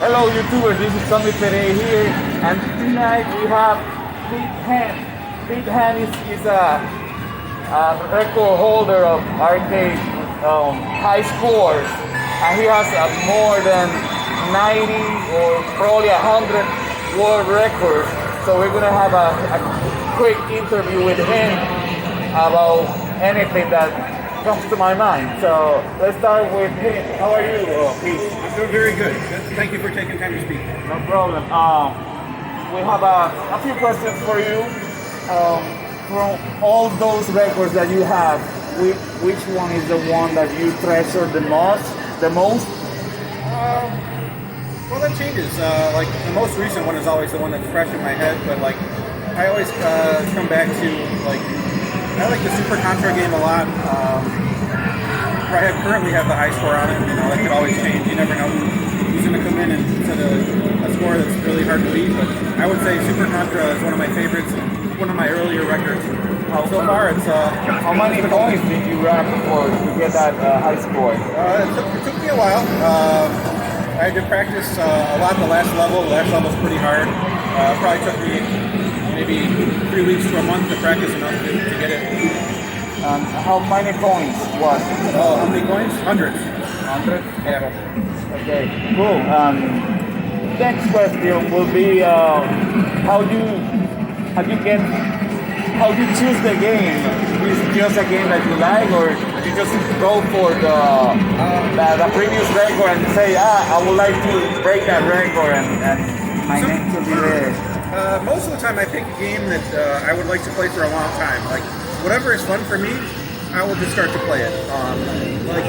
Hello YouTubers, this is Zombee38 here, and tonight we have Pete Hahn. Pete Hahn is a record holder of arcade high scores, and he has more than 90 or probably 100 world records. So we're gonna have a quick interview with him about anything that comes to my mind. So let's start with him. How are you, Pete? I'm doing very good. Thank you for taking time to speak. No problem. We have a few questions for you. From all those records that you have, which one is the one that you treasure the most? Well, that changes. Like the most recent one is always the one that's fresh in my head, but like I always come back to I like the Super Contra game a lot. I currently have the high score on it. You know, that could always change. You never know who's going to come in and set a score that's really hard to beat. But I would say Super Contra is one of my favorites, one of my earlier records. So far, it's how many points did you rack for to get that high score? It took me a while. I had to practice a lot the last level. The last level was pretty hard. Probably took me maybe 3 weeks to a month to practice enough to get it. How many points was? How many coins? Hundreds. 100? Yeah. Okay, cool. Next question will be how do you choose the game? Is it just a game that you like, or you just go for the previous record and say, I would like to break that record and my name will be there? Most of the time I pick a game that I would like to play for a long time. Like, whatever is fun for me, I will just start to play it.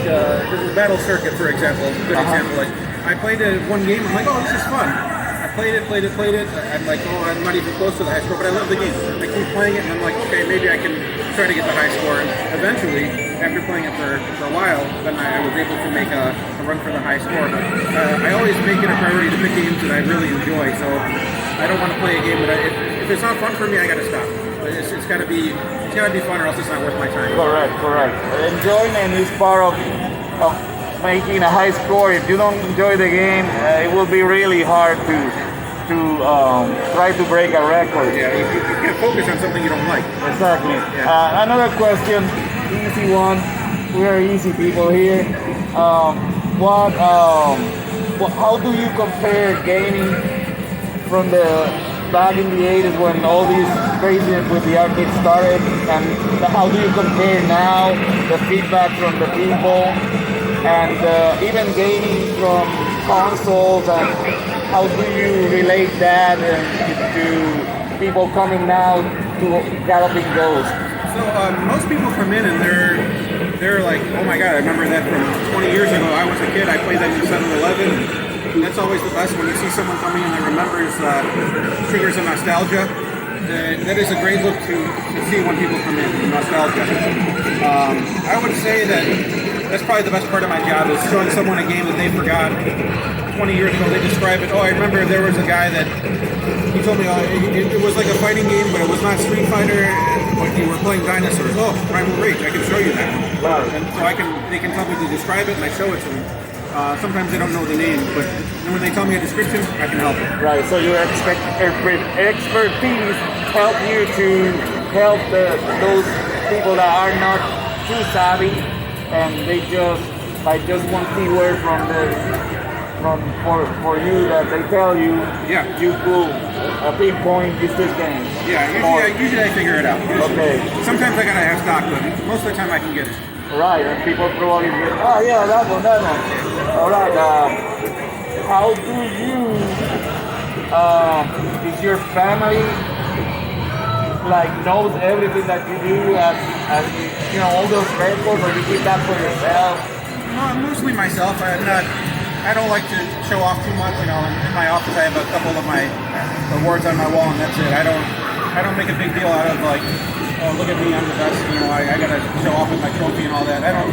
The Battle Circuit, for example, is a good example. Like, I played it one game, I'm like, oh, this is fun. I played it. I'm like, oh, I'm not even close to the high score, but I love the game. I keep playing it, and I'm like, okay, maybe I can try to get the high score. And eventually, after playing it for a while, then I was able to make a run for the high score. But I always make it a priority to pick games that I really enjoy. So I don't want to play a game that if it's not fun for me, I got to stop. It's got to be fun, or else it's not worth my time. Correct. Enjoyment is part of making a high score. If you don't enjoy the game, it will be really hard to try to break a record. Yeah, you can't focus on something you don't like. Exactly. Yeah. Another question, easy one. We are easy people here. How do you compare gaming from the back in the 80s when all these craziness with the arcade started, and how do you compare now the feedback from the people and even gaming from consoles, and how do you relate that to people coming now to Galloping Ghost? So most people come in and they're like, oh my god, I remember that from 20 years ago. I was a kid, I played that in 7-Eleven. That's always the best when you see someone coming in that remembers, triggers of nostalgia. That is a great look to see when people come in, nostalgia. I would say that's probably the best part of my job, is showing someone a game that they forgot 20 years ago. They describe it, oh, I remember there was a guy that, he told me, it was like a fighting game, but it was not Street Fighter, but you were playing dinosaurs. Oh, Primal Rage, I can show you that. Wow. And so they can tell me to describe it, and I show it to them. Sometimes they don't know the name, but when they tell me a description, I can help them. Right, so your expertise help you to help those people that are not too savvy, and they by just one keyword for you that they tell you, yeah, you could pinpoint this game. Yeah, usually I figure it out. Okay. Sometimes I gotta have stock, but most of the time I can get it. Right, and people probably get, oh yeah, that one. All right, how do you, is your family, knows everything that you do as all those records, or you keep that for yourself? No, mostly myself. I don't like to show off too much. In my office I have a couple of my awards on my wall, and that's it. I don't make a big deal out of oh, look at me, I'm the best. I gotta show off with my trophy and all that. I don't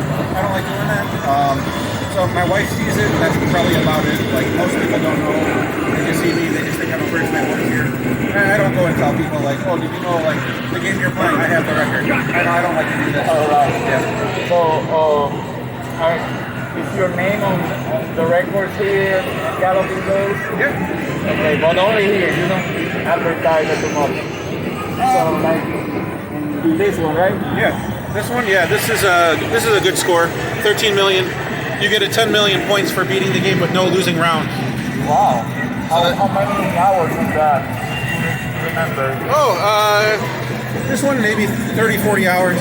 like doing that. So my wife sees it, and that's probably about it. Like, most people don't know. They just see me, they just think I'm a person that works here. I don't go and tell people like, oh, did you know, like, the game you're playing, I have the record. I don't like to do that. All right. Yeah. So, is your name on the records here? Galloping Ghost? Yeah. Okay, but only here, you don't advertise it too much. So like in this one, right? Yeah. This one, yeah. This is a good score. 13 million. You get a 10 million points for beating the game with no losing rounds. Wow. How many hours is that? Remember? Oh, this one maybe 30, 40 hours.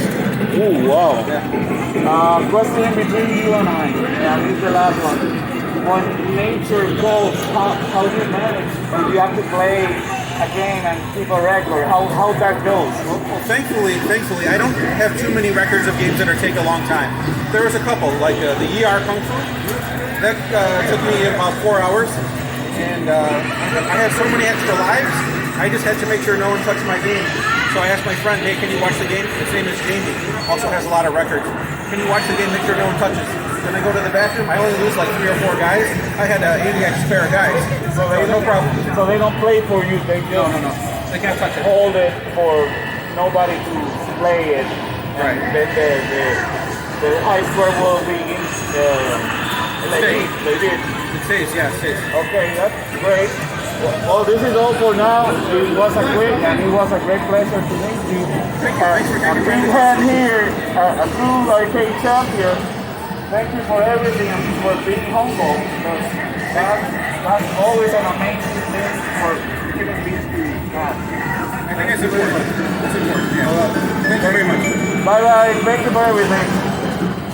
Oh, wow. Yeah. Question between you and I, and this is the last one. When nature calls, how do you manage? Or do you have to play a game and keep a record? How that goes? Well, thankfully, I don't have too many records of games that take a long time. There was a couple, like the ER Kung Fu. That took me about 4 hours. And I had so many extra lives, I just had to make sure no one touched my game. So I asked my friend, hey, can you watch the game? His name is Jamie, also has a lot of records. Can you watch the game, make sure no one touches? Then I go to the bathroom, I only lose like 3 or 4 guys. I had 80 spare guys, so there was no problem. So they don't play for you, they just No. They can't touch it. hold it for nobody to play it. Right. The high score will be in they did. It stays, yeah, it stays. Okay, that's great. Well, this is all for now. It was a great pleasure to meet you. Thanks for taking Pete me. Hahn here, a true arcade champion. Thank you for everything and for being humble. That's always an amazing thing for human beings to have. I think it's important. It's important, yeah. Thank you very much. Bye bye. Thank you for everything.